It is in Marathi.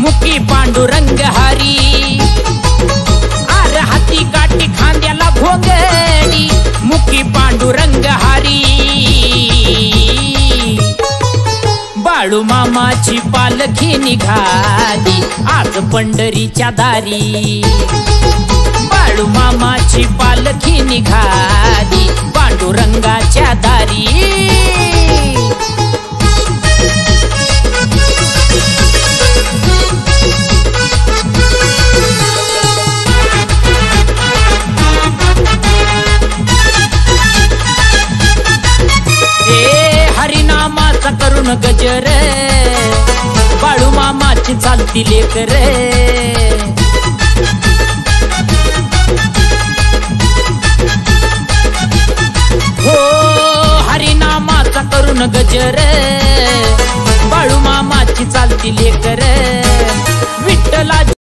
मुकी पांडुरंग हरी, आर हाती काठी खांद्याला घोंगडी, मुकी पांडुरंग हरी। बाळू मामाची पालखी निघाली आज पंढरीच्या दारी, बाळू मामाची पालखी निघाली पांडुरंगाच्या दारी। हरिनामाचा करून गजर, बाळू मामाची चालती लेकर। हो हरिनामाचा करून गजर, बाळू मामाची चालती लेकर। विठ्ठला